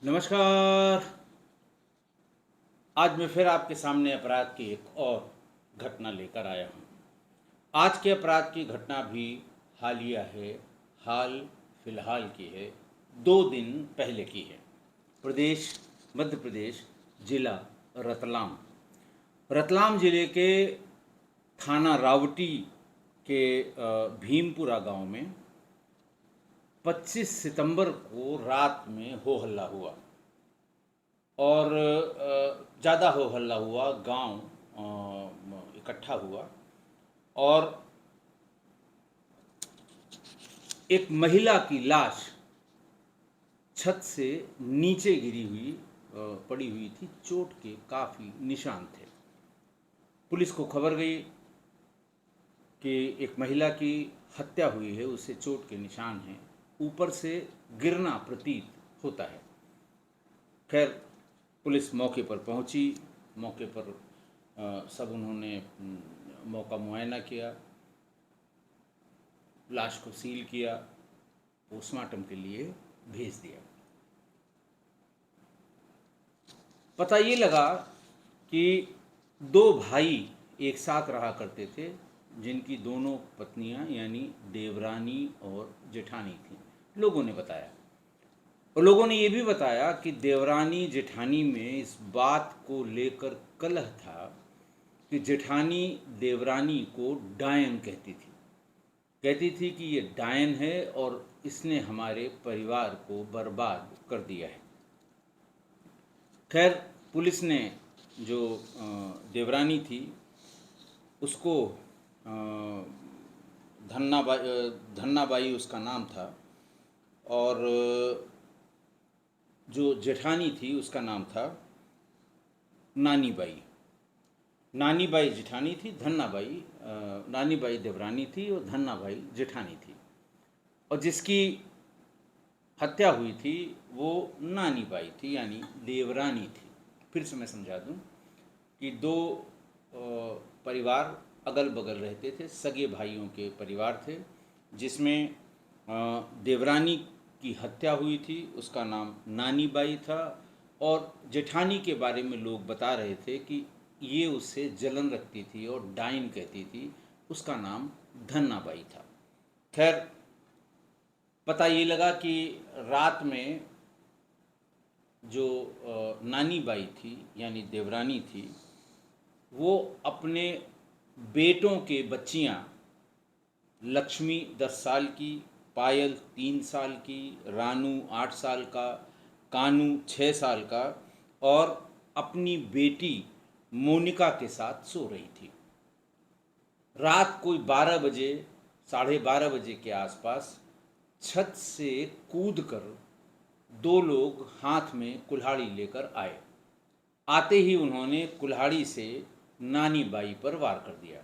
नमस्कार। आज मैं फिर आपके सामने अपराध की एक और घटना लेकर आया हूँ। आज के अपराध की घटना भी हालिया है, हाल फिलहाल की है, 2 दिन पहले की है। प्रदेश मध्य प्रदेश, जिला रतलाम। रतलाम जिले के थाना रावटी के भीमपुरा गांव में 25 सितंबर को रात में हो हल्ला हुआ और ज़्यादा हो हल्ला हुआ। गांव इकट्ठा हुआ और एक महिला की लाश छत से नीचे गिरी हुई पड़ी हुई थी। चोट के काफ़ी निशान थे। पुलिस को खबर गई कि एक महिला की हत्या हुई है, उससे चोट के निशान हैं, ऊपर से गिरना प्रतीत होता है। खैर, पुलिस मौके पर पहुंची। मौके पर सब उन्होंने मौका मुआयना किया, लाश को सील किया, पोस्टमार्टम के लिए भेज दिया। पता ये लगा कि 2 भाई एक साथ रहा करते थे, जिनकी दोनों पत्नियां यानी देवरानी और जेठानी थीं। लोगों ने बताया, और लोगों ने ये भी बताया कि देवरानी जेठानी में इस बात को लेकर कलह था कि जेठानी देवरानी को डायन कहती थी कि ये डायन है और इसने हमारे परिवार को बर्बाद कर दिया है। खैर, पुलिस ने जो देवरानी थी उसको धन्नाबाई उसका नाम था, और जो जेठानी थी उसका नाम था नानीबाई। नानीबाई जेठानी थी, नानीबाई देवरानी थी और धन्नाबाई जेठानी थी। और जिसकी हत्या हुई थी वो नानीबाई थी यानी देवरानी थी। फिर से मैं समझा दूं कि 2 परिवार अगल बगल रहते थे, सगे भाइयों के परिवार थे, जिसमें देवरानी की हत्या हुई थी, उसका नाम नानीबाई था, और जेठानी के बारे में लोग बता रहे थे कि ये उससे जलन रखती थी और डाइन कहती थी, उसका नाम धन्नाबाई था। खैर, पता ये लगा कि रात में जो नानी बाई थी यानी देवरानी थी, वो अपने बेटों के बच्चियां लक्ष्मी 10 साल की, पायल 3 साल की, रानू 8 साल का, कानू 6 साल का और अपनी बेटी मोनिका के साथ सो रही थी। रात कोई 12 बजे, 12:30 बजे के आसपास छत से कूदकर 2 लोग हाथ में कुल्हाड़ी लेकर आए। आते ही उन्होंने कुल्हाड़ी से नानी बाई पर वार कर दिया।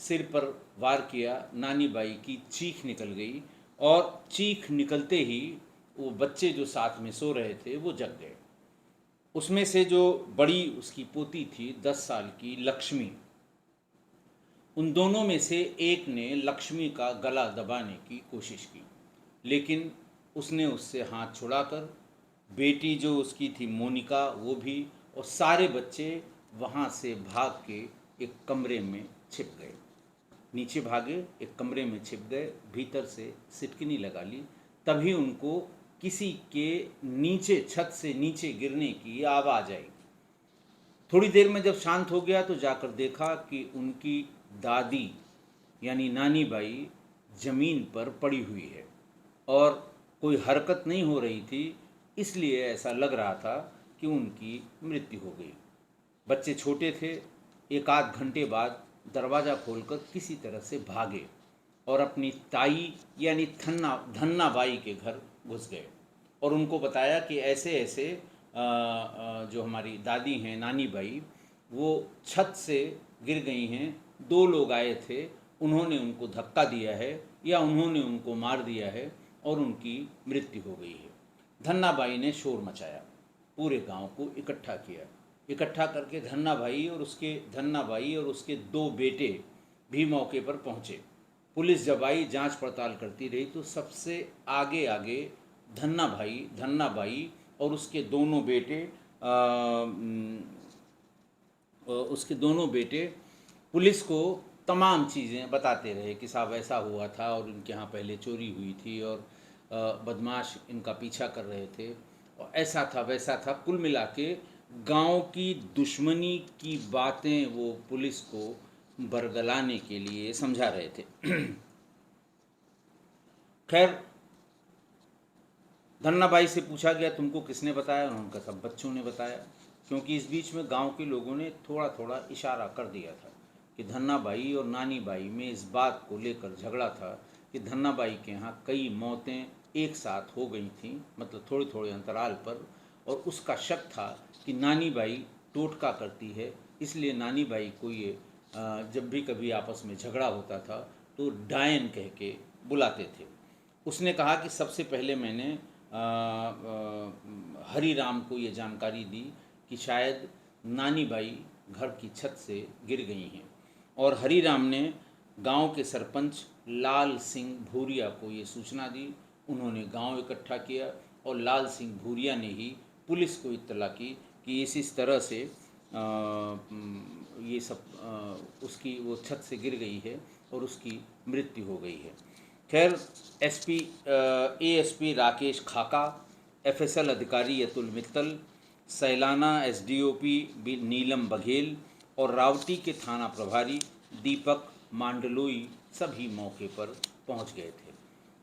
सिर पर वार किया। नानी बाई की चीख निकल गई और चीख निकलते ही वो बच्चे जो साथ में सो रहे थे वो जग गए। उसमें से जो बड़ी उसकी पोती थी 10 साल की लक्ष्मी, उन दोनों में से एक ने लक्ष्मी का गला दबाने की कोशिश की, लेकिन उसने उससे हाथ छुड़ाकर बेटी जो उसकी थी मोनिका, वो भी, और सारे बच्चे वहाँ से भाग के एक कमरे में छिप गए। नीचे भागे, एक कमरे में छिप गए, भीतर से सिटकिनी लगा ली। तभी उनको किसी के नीचे, छत से नीचे गिरने की आवाज़ आई। थोड़ी देर में जब शांत हो गया तो जाकर देखा कि उनकी दादी यानी नानी बाई जमीन पर पड़ी हुई है और कोई हरकत नहीं हो रही थी, इसलिए ऐसा लग रहा था कि उनकी मृत्यु हो गई। बच्चे छोटे थे। 1 आध घंटे बाद दरवाज़ा खोलकर किसी तरह से भागे और अपनी ताई यानी धन्ना बाई के घर घुस गए और उनको बताया कि ऐसे ऐसे जो हमारी दादी हैं नानी बाई, वो छत से गिर गई हैं, 2 लोग आए थे, उन्होंने उनको धक्का दिया है या उन्होंने उनको मार दिया है और उनकी मृत्यु हो गई है। धन्नाबाई ने शोर मचाया, पूरे गांव को इकट्ठा करके धन्नाबाई और उसके 2 बेटे भी मौके पर पहुंचे। पुलिस जब आई, जांच पड़ताल करती रही, तो सबसे आगे आगे धन्नाबाई और उसके दोनों बेटे पुलिस को तमाम चीज़ें बताते रहे कि साहब ऐसा हुआ था और इनके यहाँ पहले चोरी हुई थी और बदमाश इनका पीछा कर रहे थे और ऐसा था वैसा था। कुल मिला के गाँव की दुश्मनी की बातें वो पुलिस को बरगलाने के लिए समझा रहे थे। खैर, धन्नाबाई से पूछा गया तुमको किसने बताया, उन्होंने कहा सब बच्चों ने बताया, क्योंकि इस बीच में गांव के लोगों ने थोड़ा थोड़ा इशारा कर दिया था कि धन्नाबाई और नानीबाई में इस बात को लेकर झगड़ा था कि धन्नाबाई के यहाँ कई मौतें एक साथ हो गई थीं, मतलब थोड़े थोड़े अंतराल पर, और उसका शक था कि नानीबाई टोटका करती है, इसलिए नानीबाई को ये जब भी कभी आपस में झगड़ा होता था तो डायन कह के बुलाते थे। उसने कहा कि सबसे पहले मैंने हरी राम को ये जानकारी दी कि शायद नानीबाई घर की छत से गिर गई हैं, और हरी राम ने गांव के सरपंच लाल सिंह भूरिया को ये सूचना दी। उन्होंने गांव इकट्ठा किया और लाल सिंह भूरिया ने ही पुलिस को इत्तला की कि इस तरह से ये सब उसकी वो छत से गिर गई है और उसकी मृत्यु हो गई है। खैर, एएसपी राकेश खाका, एफएसएल अधिकारी अतुल मित्तल, सैलाना एसडीओपी नीलम बघेल और रावटी के थाना प्रभारी दीपक मांडलोई सभी मौके पर पहुंच गए थे,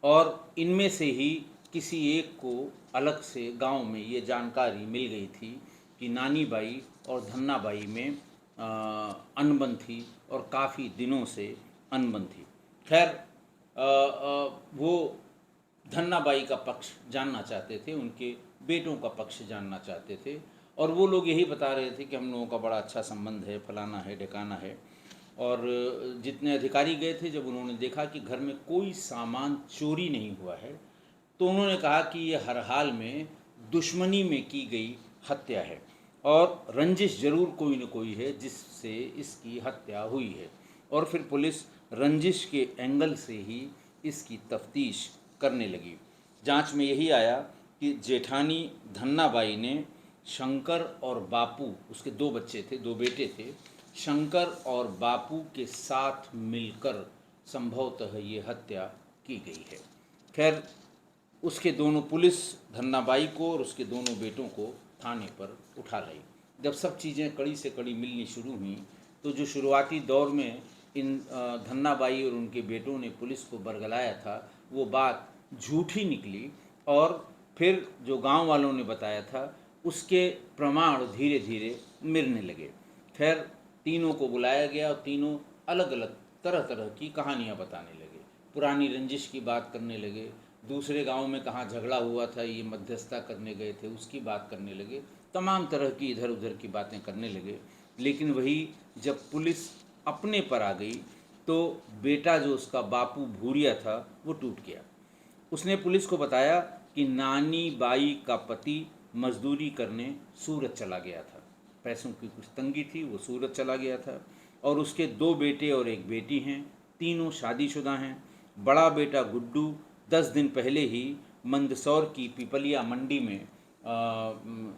और इनमें से ही किसी एक को अलग से गांव में ये जानकारी मिल गई थी कि नानीबाई और धन्नाबाई में अनबन थी और काफ़ी दिनों से अनबन थी। खैर, वो धन्नाबाई का पक्ष जानना चाहते थे, उनके बेटों का पक्ष जानना चाहते थे, और वो लोग यही बता रहे थे कि हम लोगों का बड़ा अच्छा संबंध है, फलाना है, ढिकाना है। और जितने अधिकारी गए थे, जब उन्होंने देखा कि घर में कोई सामान चोरी नहीं हुआ है, तो उन्होंने कहा कि ये हर हाल में दुश्मनी में की गई हत्या है और रंजिश जरूर कोई न कोई है जिससे इसकी हत्या हुई है। और फिर पुलिस रंजिश के एंगल से ही इसकी तफ्तीश करने लगी। जांच में यही आया कि जेठानी धन्नाबाई ने शंकर और बापू, उसके दो बच्चे थे, दो बेटे थे, शंकर और बापू के साथ मिलकर संभवतः ये हत्या की गई है। खैर, उसके दोनों पुलिस धन्नाबाई को और उसके दोनों बेटों को थाने पर उठा लाई। जब सब चीज़ें कड़ी से कड़ी मिलनी शुरू हुई तो जो शुरुआती दौर में इन धन्नाबाई और उनके बेटों ने पुलिस को बरगलाया था, वो बात झूठी निकली, और फिर जो गांव वालों ने बताया था उसके प्रमाण धीरे धीरे मिलने लगे। खैर, तीनों को बुलाया गया और तीनों अलग अलग तरह तरह की कहानियां बताने लगे, पुरानी रंजिश की बात करने लगे, दूसरे गांव में कहाँ झगड़ा हुआ था ये मध्यस्थता करने गए थे उसकी बात करने लगे, तमाम तरह की इधर उधर की बातें करने लगे। लेकिन वही जब पुलिस अपने पर आ गई तो बेटा जो उसका बापू भूरिया था वो टूट गया। उसने पुलिस को बताया कि नानी बाई का पति मजदूरी करने सूरत चला गया था, पैसों की कुछ तंगी थी, वो सूरत चला गया था, और उसके दो बेटे और एक बेटी हैं, तीनों शादीशुदा हैं। बड़ा बेटा गुड्डू 10 दिन पहले ही मंदसौर की पिपलिया मंडी में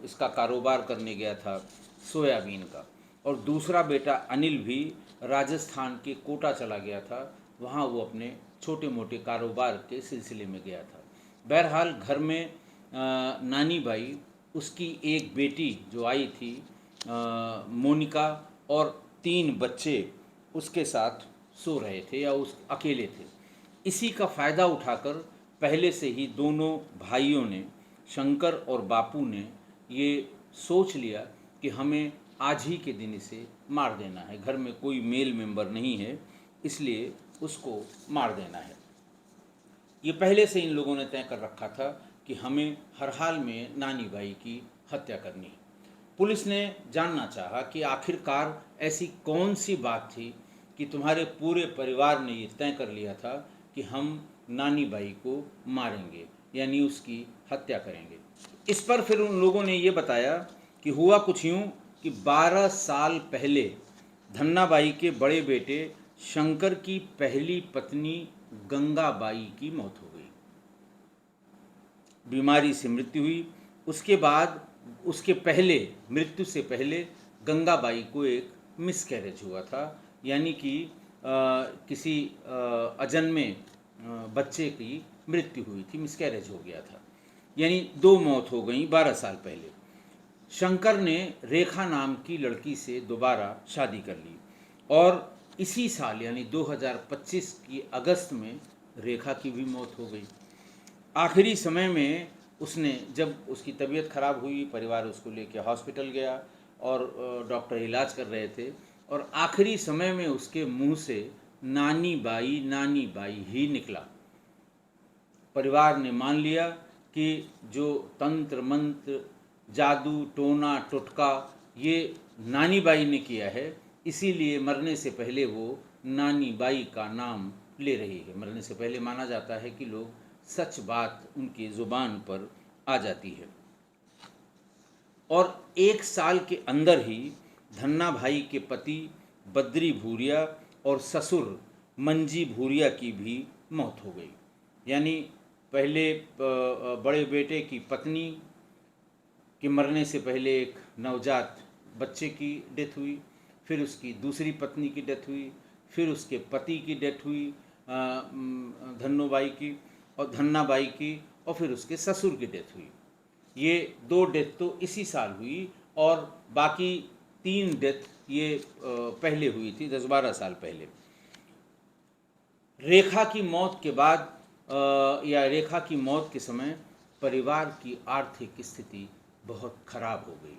इसका कारोबार करने गया था, सोयाबीन का, और दूसरा बेटा अनिल भी राजस्थान के कोटा चला गया था, वहाँ वो अपने छोटे मोटे कारोबार के सिलसिले में गया था। बहरहाल घर में नानी बाई, उसकी एक बेटी जो आई थी मोनिका, और 3 बच्चे उसके साथ सो रहे थे या उस अकेले थे। इसी का फ़ायदा उठाकर पहले से ही दोनों भाइयों ने, शंकर और बापू ने, ये सोच लिया कि हमें आज ही के दिन इसे मार देना है, घर में कोई मेल मेंबर नहीं है इसलिए उसको मार देना है। ये पहले से इन लोगों ने तय कर रखा था कि हमें हर हाल में नानी बाई की हत्या करनी है। पुलिस ने जानना चाहा कि आखिरकार ऐसी कौन सी बात थी कि तुम्हारे पूरे परिवार ने ये तय कर लिया था कि हम नानी बाई को मारेंगे, यानी उसकी हत्या करेंगे। इस पर फिर उन लोगों ने ये बताया कि हुआ कुछ यूँ कि 12 साल पहले धन्नाबाई के बड़े बेटे शंकर की पहली पत्नी गंगाबाई की मौत हो गई, बीमारी से मृत्यु हुई। उसके बाद उसके पहले, मृत्यु से पहले गंगाबाई को एक मिसकैरेज हुआ था, यानी कि किसी अजन्मे बच्चे की मृत्यु हुई थी, मिसकैरेज हो गया था, यानी 2 मौत हो गई 12 साल पहले। शंकर ने रेखा नाम की लड़की से दोबारा शादी कर ली और इसी साल यानी 2025 की अगस्त में रेखा की भी मौत हो गई। आखिरी समय में उसने, जब उसकी तबीयत खराब हुई, परिवार उसको लेके हॉस्पिटल गया और डॉक्टर इलाज कर रहे थे और आखिरी समय में उसके मुंह से नानी बाई ही निकला। परिवार ने मान लिया कि जो तंत्र मंत्र, जादू, टोना टोटका ये नानी बाई ने किया है, इसीलिए मरने से पहले वो नानी बाई का नाम ले रही है। मरने से पहले माना जाता है कि लोग सच बात उनकी ज़ुबान पर आ जाती है। और 1 साल के अंदर ही धन्ना भाई के पति बद्री भूरिया और ससुर मंजी भूरिया की भी मौत हो गई। यानी पहले बड़े बेटे की पत्नी के मरने से पहले एक नवजात बच्चे की डेथ हुई, फिर उसकी दूसरी पत्नी की डेथ हुई, फिर उसके पति की डेथ हुई धन्नोबाई की और धन्नाबाई की, और फिर उसके ससुर की डेथ हुई। ये 2 डेथ तो इसी साल हुई और बाकी 3 डेथ ये पहले हुई थी, 10-12 साल पहले। रेखा की मौत के बाद या रेखा की मौत के समय परिवार की आर्थिक स्थिति बहुत खराब हो गई।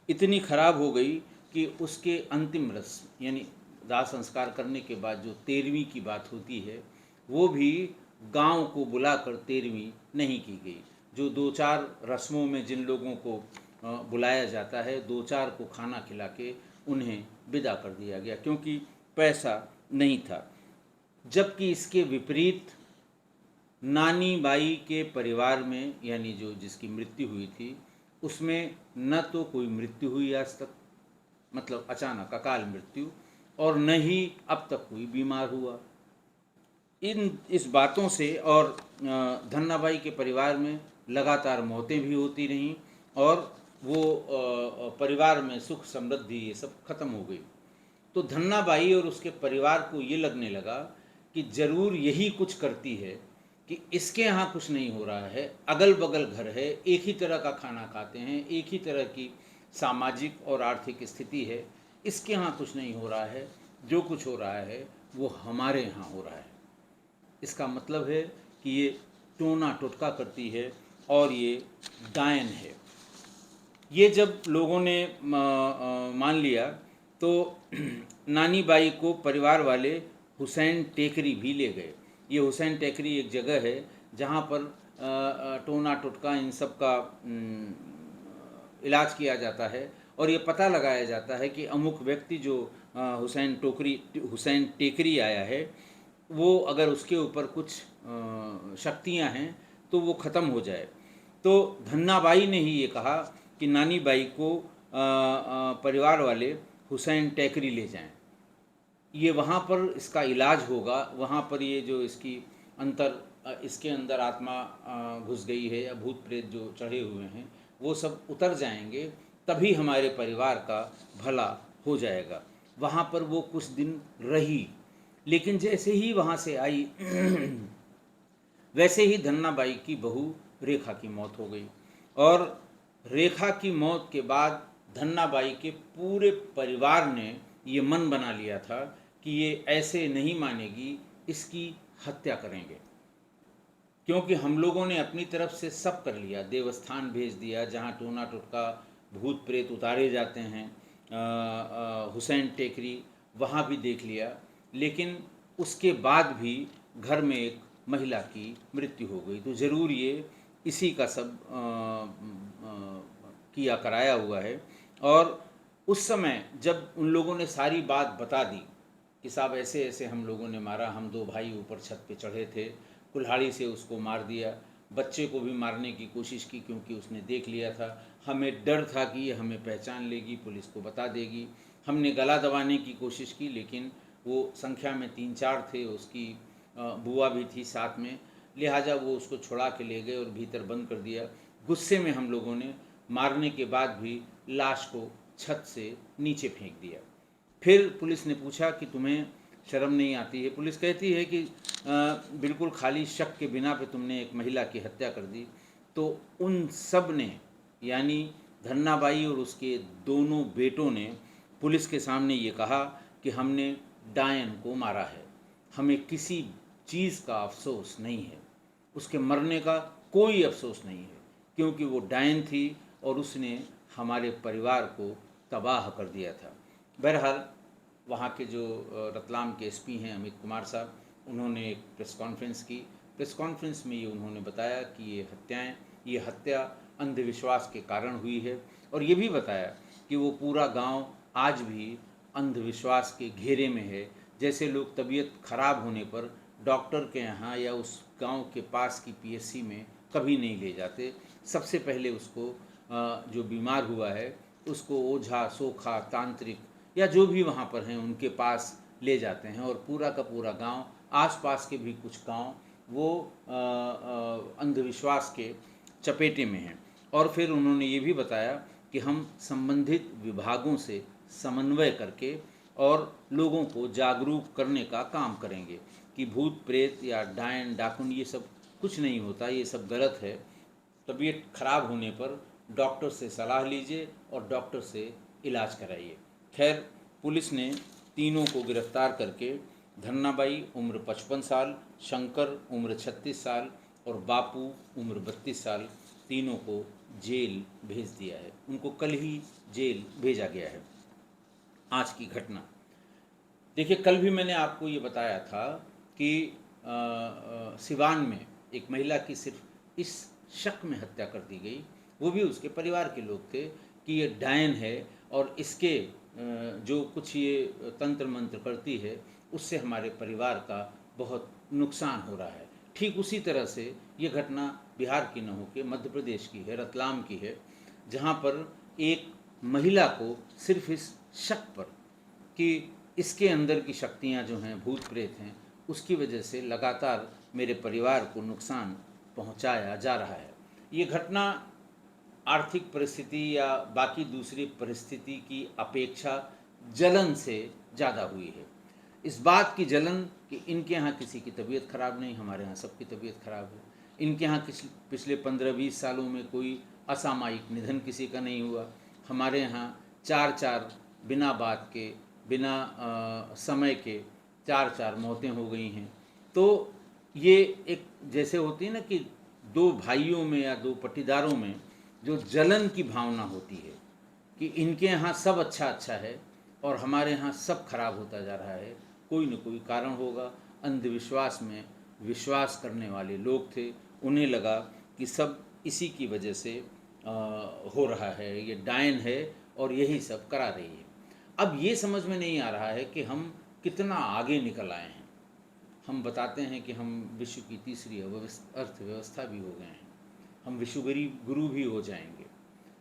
इतनी खराब हो गई कि उसके अंतिम रस्म यानी दाह संस्कार करने के बाद जो 13वीं की बात होती है, वो भी गांव को बुलाकर 13वीं नहीं की गई। जो 2-4 रस्मों में जिन लोगों को बुलाया जाता है, 2-4 को खाना खिला के उन्हें विदा कर दिया गया, क्योंकि पैसा नहीं था। जबकि इसके विपरीत नानी बाई के परिवार में, यानी जो जिसकी मृत्यु हुई थी, उसमें न तो कोई मृत्यु हुई आज तक, मतलब अचानक अकाल मृत्यु, और न ही अब तक कोई बीमार हुआ। इस बातों से और धन्नाबाई के परिवार में लगातार मौतें भी होती रहीं और वो परिवार में सुख समृद्धि ये सब खत्म हो गई। तो धन्नाबाई और उसके परिवार को ये लगने लगा कि ज़रूर यही कुछ करती है कि इसके यहाँ कुछ नहीं हो रहा है, अगल बगल घर है, एक ही तरह का खाना खाते हैं, एक ही तरह की सामाजिक और आर्थिक स्थिति है, इसके यहाँ कुछ नहीं हो रहा है, जो कुछ हो रहा है वो हमारे यहाँ हो रहा है। इसका मतलब है कि ये टोना टोटका करती है और ये डायन है। ये जब लोगों ने मान लिया तो नानी बाई को परिवार वाले हुसैन टेकरी भी ले गए। ये हुसैन टेकरी एक जगह है जहाँ पर टोना टोटका इन सब का इलाज किया जाता है और ये पता लगाया जाता है कि अमुक व्यक्ति जो हुसैन टेकरी आया है, वो अगर उसके ऊपर कुछ शक्तियाँ हैं तो वो ख़त्म हो जाए। तो धन्नाबाई ने ही ये कहा कि नानी बाई को परिवार वाले हुसैन टेकरी ले जाएं, ये वहाँ पर इसका इलाज होगा, वहाँ पर ये जो इसके अंदर आत्मा घुस गई है या भूत प्रेत जो चढ़े हुए हैं वो सब उतर जाएंगे, तभी हमारे परिवार का भला हो जाएगा। वहाँ पर वो कुछ दिन रही, लेकिन जैसे ही वहाँ से आई वैसे ही धन्नाबाई की बहू रेखा की मौत हो गई और रेखा की मौत के बाद धन्नाबाई के पूरे परिवार ने ये मन बना लिया था कि ये ऐसे नहीं मानेगी, इसकी हत्या करेंगे। क्योंकि हम लोगों ने अपनी तरफ से सब कर लिया, देवस्थान भेज दिया जहाँ टोना टोटका भूत प्रेत उतारे जाते हैं, हुसैन टेकरी वहाँ भी देख लिया, लेकिन उसके बाद भी घर में एक महिला की मृत्यु हो गई। तो ज़रूर ये इसी का सब किया कराया हुआ है। और उस समय जब उन लोगों ने सारी बात बता दी कि साहब ऐसे ऐसे हम लोगों ने मारा, हम 2 भाई ऊपर छत पे चढ़े थे, कुल्हाड़ी से उसको मार दिया, बच्चे को भी मारने की कोशिश की क्योंकि उसने देख लिया था, हमें डर था कि ये हमें पहचान लेगी, पुलिस को बता देगी। हमने गला दबाने की कोशिश की लेकिन वो संख्या में 3-4 थे, उसकी बुआ भी थी साथ में, लिहाजा वो उसको छुड़ा के ले गए और भीतर बंद कर दिया। गुस्से में हम लोगों ने मारने के बाद भी लाश को छत से नीचे फेंक दिया। फिर पुलिस ने पूछा कि तुम्हें शर्म नहीं आती है? पुलिस कहती है कि बिल्कुल खाली शक के बिना पे तुमने एक महिला की हत्या कर दी। तो उन सब ने, यानी धन्नाबाई और उसके दोनों बेटों ने पुलिस के सामने ये कहा कि हमने डायन को मारा है, हमें किसी चीज़ का अफसोस नहीं है, उसके मरने का कोई अफसोस नहीं है, क्योंकि वो डायन थी और उसने हमारे परिवार को तबाह कर दिया था। बहरहाल वहाँ के जो रतलाम के एसपी हैं अमित कुमार साहब, उन्होंने एक प्रेस कॉन्फ्रेंस की। प्रेस कॉन्फ्रेंस में ये उन्होंने बताया कि ये हत्या अंधविश्वास के कारण हुई है, और ये भी बताया कि वो पूरा गांव आज भी अंधविश्वास के घेरे में है। जैसे लोग तबीयत खराब होने पर डॉक्टर के यहाँ या उस गांव के पास की पीएचसी में कभी नहीं ले जाते, सबसे पहले उसको जो बीमार हुआ है उसको ओझा, सोखा, तांत्रिक या जो भी वहाँ पर हैं उनके पास ले जाते हैं। और पूरा का पूरा गांव, आसपास के भी कुछ गांव वो अंधविश्वास के चपेटे में हैं। और फिर उन्होंने ये भी बताया कि हम संबंधित विभागों से समन्वय करके और लोगों को जागरूक करने का काम करेंगे कि भूत प्रेत या डायन डाकुन ये सब कुछ नहीं होता, ये सब गलत है। तबीयत खराब होने पर डॉक्टर से सलाह लीजिए और डॉक्टर से इलाज कराइए। खैर, पुलिस ने तीनों को गिरफ्तार करके धन्नाबाई उम्र 55 साल, शंकर उम्र 36 साल और बापू उम्र 32 साल, तीनों को जेल भेज दिया है। उनको कल ही जेल भेजा गया है। आज की घटना देखिए, कल भी मैंने आपको ये बताया था कि सिवान में एक महिला की सिर्फ इस शक में हत्या कर दी गई, वो भी उसके परिवार के लोग थे कि ये डायन है और इसके जो कुछ ये तंत्र मंत्र करती है उससे हमारे परिवार का बहुत नुकसान हो रहा है। ठीक उसी तरह से ये घटना बिहार की न होकर मध्य प्रदेश की है, रतलाम की है, जहाँ पर एक महिला को सिर्फ इस शक पर कि इसके अंदर की शक्तियाँ जो हैं, भूत प्रेत हैं, उसकी वजह से लगातार मेरे परिवार को नुकसान पहुंचाया जा रहा है। ये घटना आर्थिक परिस्थिति या बाकी दूसरी परिस्थिति की अपेक्षा जलन से ज़्यादा हुई है। इस बात की जलन कि इनके यहाँ किसी की तबीयत खराब नहीं, हमारे यहाँ सबकी तबीयत खराब है। इनके यहाँ पिछले 15-20 सालों में कोई असामयिक निधन किसी का नहीं हुआ, हमारे यहाँ 4-4 बिना बात के, बिना समय के 4-4 मौतें हो गई हैं। तो ये एक जैसे होती है ना कि दो भाइयों में या दो पटीदारों में जो जलन की भावना होती है कि इनके यहाँ सब अच्छा अच्छा है और हमारे यहाँ सब खराब होता जा रहा है, कोई न कोई कारण होगा। अंधविश्वास में विश्वास करने वाले लोग थे, उन्हें लगा कि सब इसी की वजह से हो रहा है, ये डायन है और यही सब करा रही है। अब ये समझ में नहीं आ रहा है कि हम कितना आगे निकल आए हैं। हम बताते हैं कि हम विश्व की तीसरी अर्थव्यवस्था भी हो गए हैं, हम विश्व गुरु भी हो जाएंगे।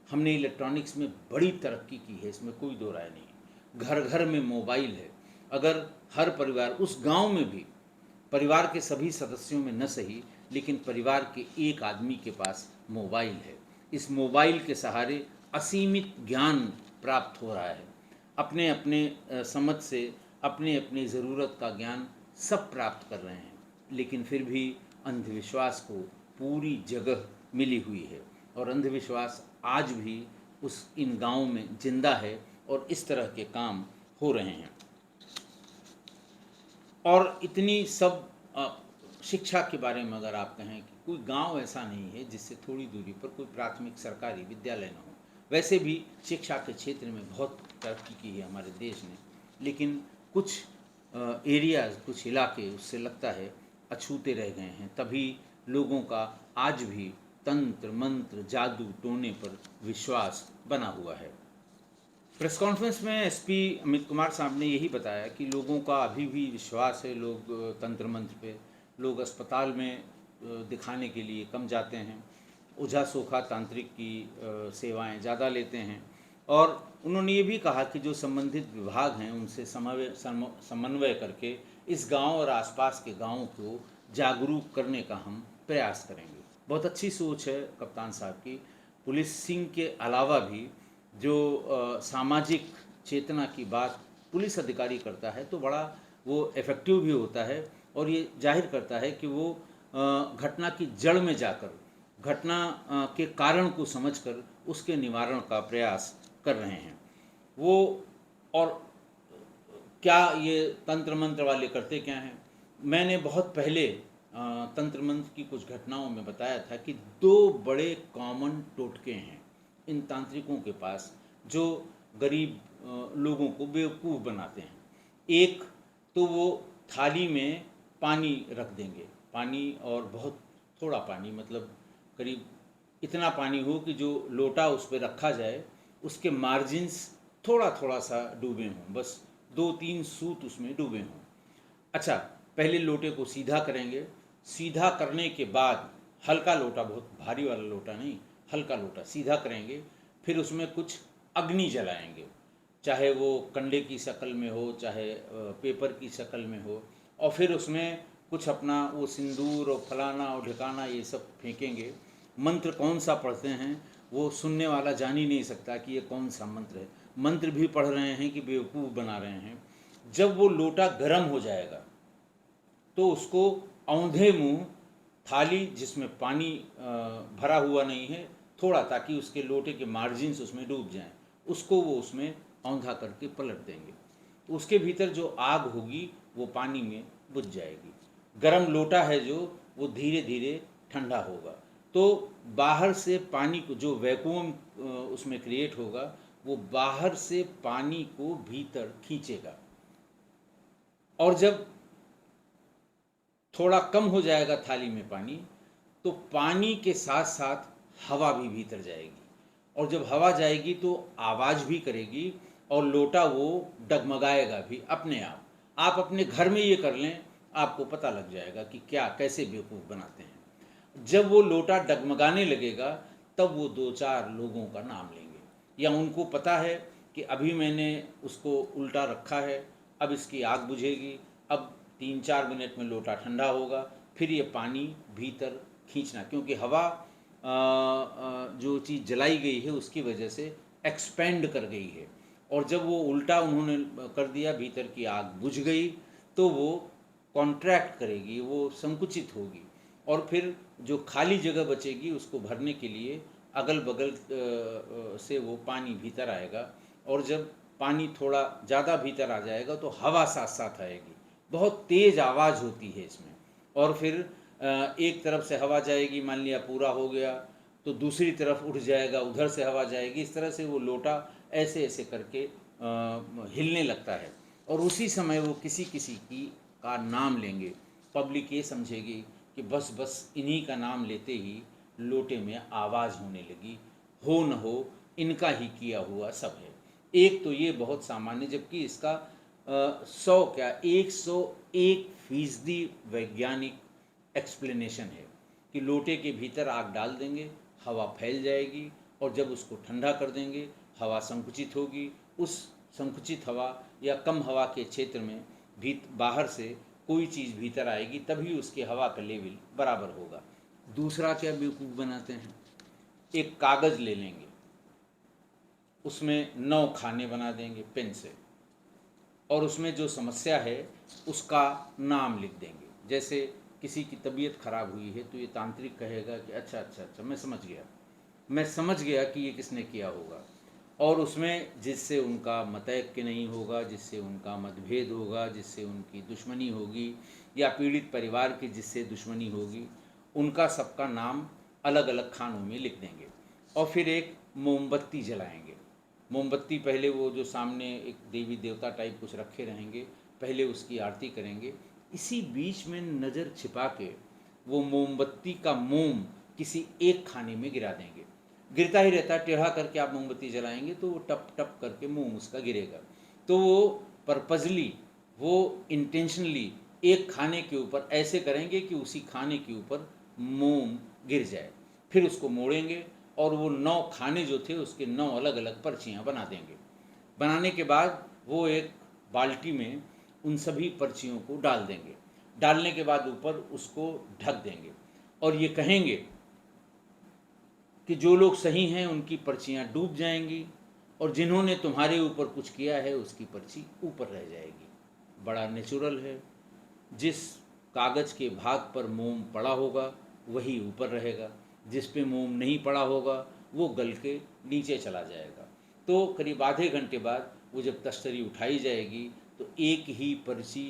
हमने इलेक्ट्रॉनिक्स में बड़ी तरक्की की है, इसमें कोई दो राय नहीं। घर घर में मोबाइल है। अगर हर परिवार, उस गांव में भी परिवार के सभी सदस्यों में न सही लेकिन परिवार के एक आदमी के पास मोबाइल है, इस मोबाइल के सहारे असीमित ज्ञान प्राप्त हो रहा है। अपने अपने समझ से अपने अपनी ज़रूरत का ज्ञान सब प्राप्त कर रहे हैं, लेकिन फिर भी अंधविश्वास को पूरी जगह मिली हुई है और अंधविश्वास आज भी इन गांवों में जिंदा है और इस तरह के काम हो रहे हैं। और इतनी सब शिक्षा के बारे में अगर आप कहें कि कोई गांव ऐसा नहीं है जिससे थोड़ी दूरी पर कोई प्राथमिक सरकारी विद्यालय न हो। वैसे भी शिक्षा के क्षेत्र में बहुत तरक्की की है हमारे देश ने, लेकिन कुछ एरियाज़, कुछ इलाके उससे लगता है अछूते रह गए हैं। तभी लोगों का आज भी तंत्र मंत्र, जादू टोने पर विश्वास बना हुआ है। प्रेस कॉन्फ्रेंस में एसपी अमित कुमार साहब ने यही बताया कि लोगों का अभी भी विश्वास है, लोग तंत्र मंत्र पे, लोग अस्पताल में दिखाने के लिए कम जाते हैं, ओझा सोखा तांत्रिक की सेवाएं ज़्यादा लेते हैं। और उन्होंने ये भी कहा कि जो संबंधित विभाग हैं उनसे समन्वय करके इस गांव और आसपास के गांवों को जागरूक करने का हम प्रयास करेंगे। बहुत अच्छी सोच है कप्तान साहब की। पुलिसिंग के अलावा भी जो सामाजिक चेतना की बात पुलिस अधिकारी करता है तो बड़ा वो इफ़ेक्टिव भी होता है, और ये जाहिर करता है कि वो घटना की जड़ में जाकर घटना के कारण को समझकर उसके निवारण का प्रयास कर रहे हैं वो। और क्या ये तंत्र मंत्र वाले करते क्या हैं? मैंने बहुत पहले तंत्र मंत्र की कुछ घटनाओं में बताया था कि दो बड़े कॉमन टोटके हैं इन तांत्रिकों के पास, जो गरीब लोगों को बेवकूफ़ बनाते हैं। एक तो वो थाली में पानी रख देंगे, पानी और बहुत थोड़ा पानी, मतलब करीब इतना पानी हो कि जो लोटा उस पर रखा जाए उसके मार्जिन्स थोड़ा थोड़ा सा डूबे हों, बस 2-3 सूत उसमें डूबे हों। अच्छा, पहले लोटे को सीधा करेंगे, सीधा करने के बाद हल्का लोटा, बहुत भारी वाला लोटा नहीं, हल्का लोटा सीधा करेंगे, फिर उसमें कुछ अग्नि जलाएंगे, चाहे वो कंडे की शक्ल में हो, चाहे पेपर की शक्ल में हो, और फिर उसमें कुछ अपना वो सिंदूर और फलाना और ढिकाना ये सब फेंकेंगे। मंत्र कौन सा पढ़ते हैं वो सुनने वाला जान ही नहीं सकता कि ये कौन सा मंत्र है। मंत्र भी पढ़ रहे हैं कि बेवकूफ़ बना रहे हैं। जब वो लोटा गर्म हो जाएगा तो उसको औंधे मुंह, थाली जिसमें पानी भरा हुआ नहीं है थोड़ा, ताकि उसके लोटे के मार्जिन्स उसमें डूब जाएं, उसको वो उसमें औंधा करके पलट देंगे। तो उसके भीतर जो आग होगी वो पानी में बुझ जाएगी। गर्म लोटा है जो, वो धीरे धीरे ठंडा होगा, तो बाहर से पानी को, जो वैक्यूम उसमें क्रिएट होगा, वो बाहर से पानी को भीतर खींचेगा। और जब थोड़ा कम हो जाएगा थाली में पानी, तो पानी के साथ साथ हवा भी भीतर जाएगी, और जब हवा जाएगी तो आवाज़ भी करेगी, और लोटा वो डगमगाएगा भी अपने आप अपने घर में ये कर लें, आपको पता लग जाएगा कि क्या कैसे बेवकूफ़ बनाते हैं। जब वो लोटा डगमगाने लगेगा तब वो 2-4 लोगों का नाम लेंगे, या उनको पता है कि अभी मैंने उसको उल्टा रखा है, अब इसकी आग बुझेगी, अब 3-4 मिनट में लोटा ठंडा होगा, फिर ये पानी भीतर खींचना, क्योंकि हवा जो चीज़ जलाई गई है उसकी वजह से एक्सपेंड कर गई है, और जब वो उल्टा उन्होंने कर दिया, भीतर की आग बुझ गई, तो वो कॉन्ट्रैक्ट करेगी, वो संकुचित होगी, और फिर जो खाली जगह बचेगी उसको भरने के लिए अगल बगल से वो पानी भीतर आएगा, और जब पानी थोड़ा ज़्यादा भीतर आ जाएगा तो हवा साथ साथ आएगी, बहुत तेज़ आवाज़ होती है इसमें, और फिर एक तरफ से हवा जाएगी, मान लिया पूरा हो गया, तो दूसरी तरफ उठ जाएगा, उधर से हवा जाएगी, इस तरह से वो लोटा ऐसे ऐसे करके हिलने लगता है, और उसी समय वो किसी किसी की का नाम लेंगे। पब्लिक ये समझेगी कि बस बस इन्हीं का नाम लेते ही लोटे में आवाज़ होने लगी, हो न हो इनका ही किया हुआ सब है। एक तो ये बहुत सामान्य, जबकि इसका 100 क्या 101% वैज्ञानिक एक्सप्लेनेशन है कि लोटे के भीतर आग डाल देंगे, हवा फैल जाएगी, और जब उसको ठंडा कर देंगे हवा संकुचित होगी, उस संकुचित हवा या कम हवा के क्षेत्र में बाहर से कोई चीज़ भीतर आएगी, तभी उसके हवा का लेवल बराबर होगा। दूसरा क्या बेवकूफ़ बनाते हैं, एक कागज़ ले लेंगे, उसमें 9 खाने बना देंगे पेन से, और उसमें जो समस्या है उसका नाम लिख देंगे। जैसे किसी की तबीयत खराब हुई है तो ये तांत्रिक कहेगा कि अच्छा अच्छा अच्छा मैं समझ गया कि ये किसने किया होगा, और उसमें जिससे उनका मतैक्य नहीं होगा, जिससे उनका मतभेद होगा, जिससे उनकी दुश्मनी होगी, या पीड़ित परिवार की जिससे दुश्मनी होगी, उनका सबका नाम अलग अलग खानों में लिख देंगे, और फिर एक मोमबत्ती जलाएंगे। मोमबत्ती पहले वो जो सामने एक देवी देवता टाइप कुछ रखे रहेंगे, पहले उसकी आरती करेंगे, इसी बीच में नज़र छिपा के वो मोमबत्ती का मोम किसी एक खाने में गिरा देंगे। गिरता ही रहता है, टेढ़ा करके आप मोमबत्ती जलाएंगे तो वो टप टप करके मोम उसका गिरेगा। तो वो पर्पजली, वो इंटेंशनली एक खाने के ऊपर ऐसे करेंगे कि उसी खाने के ऊपर मोम गिर जाए, फिर उसको मोड़ेंगे, और वो 9 खाने जो थे उसके 9 अलग अलग पर्चियाँ बना देंगे। बनाने के बाद वो एक बाल्टी में उन सभी पर्चियों को डाल देंगे, डालने के बाद ऊपर उसको ढक देंगे, और ये कहेंगे कि जो लोग सही हैं उनकी पर्चियां डूब जाएंगी और जिन्होंने तुम्हारे ऊपर कुछ किया है उसकी पर्ची ऊपर रह जाएगी। बड़ा नेचुरल है। जिस कागज़ के भाग पर मोम पड़ा होगा वही ऊपर रहेगा, जिस पे मोम नहीं पड़ा होगा वो गल के नीचे चला जाएगा। तो करीब आधे घंटे बाद वो जब तश्तरी उठाई जाएगी तो एक ही पर्ची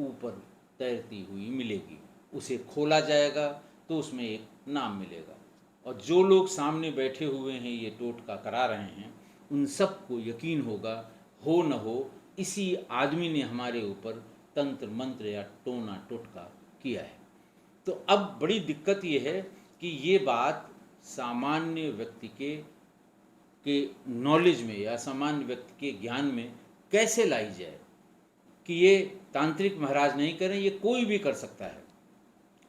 ऊपर तैरती हुई मिलेगी। उसे खोला जाएगा तो उसमें एक नाम मिलेगा और जो लोग सामने बैठे हुए हैं ये टोटका करा रहे हैं उन सबको यकीन होगा हो न हो इसी आदमी ने हमारे ऊपर तंत्र मंत्र या टोना टोटका किया है। तो अब बड़ी दिक्कत ये है कि ये बात सामान्य व्यक्ति के नॉलेज में या सामान्य व्यक्ति के ज्ञान में कैसे लाई जाए कि ये तांत्रिक महाराज नहीं करें, ये कोई भी कर सकता है।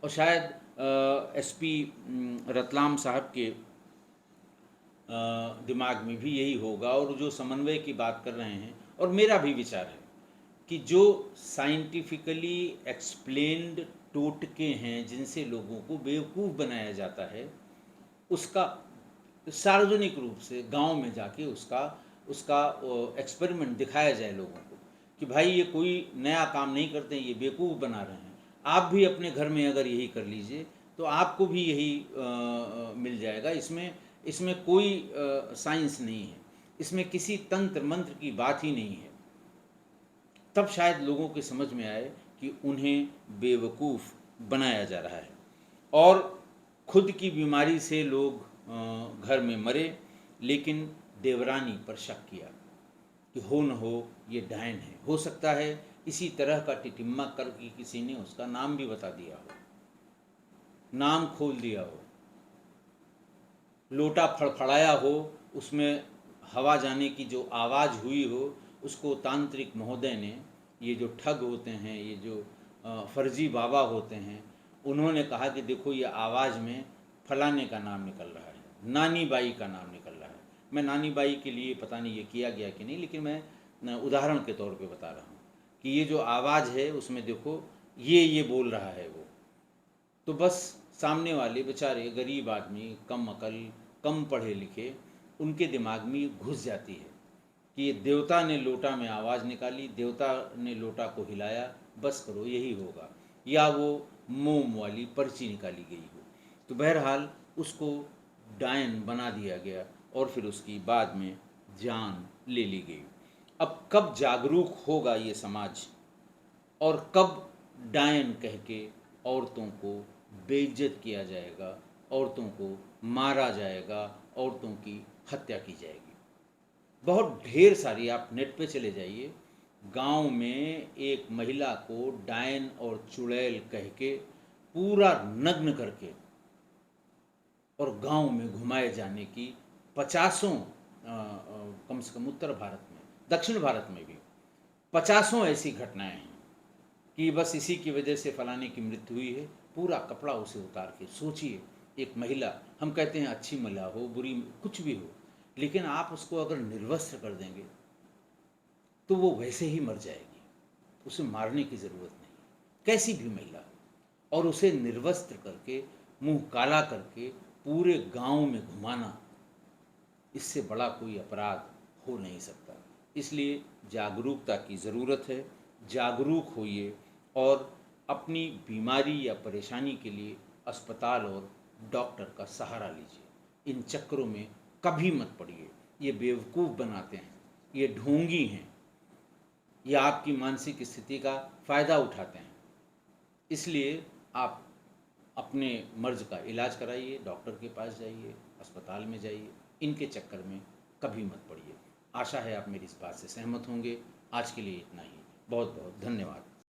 और शायद एसपी रतलाम साहब के दिमाग में भी यही होगा और जो समन्वय की बात कर रहे हैं, और मेरा भी विचार है कि जो साइंटिफिकली एक्सप्लेन्ड टोटके हैं जिनसे लोगों को बेवकूफ़ बनाया जाता है, उसका सार्वजनिक रूप से गांव में जाके उसका उसका एक्सपेरिमेंट दिखाया जाए लोगों को कि भाई ये कोई नया काम नहीं करते हैं, ये बेवकूफ़ बना रहे हैं। आप भी अपने घर में अगर यही कर लीजिए तो आपको भी यही मिल जाएगा। इसमें इसमें कोई साइंस नहीं है, इसमें किसी तंत्र मंत्र की बात ही नहीं है। तब शायद लोगों के समझ में आए कि उन्हें बेवकूफ़ बनाया जा रहा है। और खुद की बीमारी से लोग घर में मरे, लेकिन देवरानी पर शक किया कि हो न हो ये डायन है। हो सकता है इसी तरह का टिटिम्मा करके किसी ने उसका नाम भी बता दिया हो, नाम खोल दिया हो, लोटा फड़फड़ाया हो, उसमें हवा जाने की जो आवाज़ हुई हो, उसको तांत्रिक महोदय ने, ये जो ठग होते हैं, ये जो फर्जी बाबा होते हैं, उन्होंने कहा कि देखो ये आवाज़ में फलाने का नाम निकल रहा है, नानी बाई का नाम निकल रहा है। मैं नानी बाई के लिए पता नहीं ये किया गया कि नहीं, लेकिन मैं उदाहरण के तौर पे बता रहा हूँ कि ये जो आवाज़ है उसमें देखो ये बोल रहा है वो। तो बस सामने वाले बेचारे गरीब आदमी, कम अकल, कम पढ़े लिखे, उनके दिमाग में घुस जाती है कि ये देवता ने लोटा में आवाज़ निकाली, देवता ने लोटा को हिलाया, बस करो यही होगा, या वो मोम वाली पर्ची निकाली गई हो। तो बहरहाल उसको डायन बना दिया गया और फिर उसकी बाद में जान ले ली गई। अब कब जागरूक होगा ये समाज और कब डायन कह के औरतों को बेइज्जत किया जाएगा, औरतों को मारा जाएगा, औरतों की हत्या की जाएगी। बहुत ढेर सारी, आप नेट पे चले जाइए, गांव में एक महिला को डायन और चुड़ैल कह के पूरा नग्न करके और गांव में घुमाए जाने की पचासों कम से कम उत्तर भारत में, दक्षिण भारत में भी पचासों ऐसी घटनाएं हैं कि बस इसी की वजह से फलाने की मृत्यु हुई है। पूरा कपड़ा उसे उतार के, सोचिए एक महिला, हम कहते हैं अच्छी महिला हो, बुरी, कुछ भी हो, लेकिन आप उसको अगर निर्वस्त्र कर देंगे तो वो वैसे ही मर जाएगी, उसे मारने की ज़रूरत नहीं, कैसी भी महिला। और उसे निर्वस्त्र करके, मुंह काला करके पूरे गांव में घुमाना, इससे बड़ा कोई अपराध हो नहीं सकता। इसलिए जागरूकता की ज़रूरत है। जागरूक होइए और अपनी बीमारी या परेशानी के लिए अस्पताल और डॉक्टर का सहारा लीजिए। इन चक्करों में कभी मत पड़िए, ये बेवकूफ़ बनाते हैं, ये ढोंगी हैं, ये आपकी मानसिक स्थिति का फ़ायदा उठाते हैं। इसलिए आप अपने मर्ज़ का इलाज कराइए, डॉक्टर के पास जाइए, अस्पताल में जाइए, इनके चक्कर में कभी मत पड़िए। आशा है आप मेरी इस बात से सहमत होंगे। आज के लिए इतना ही। बहुत बहुत धन्यवाद।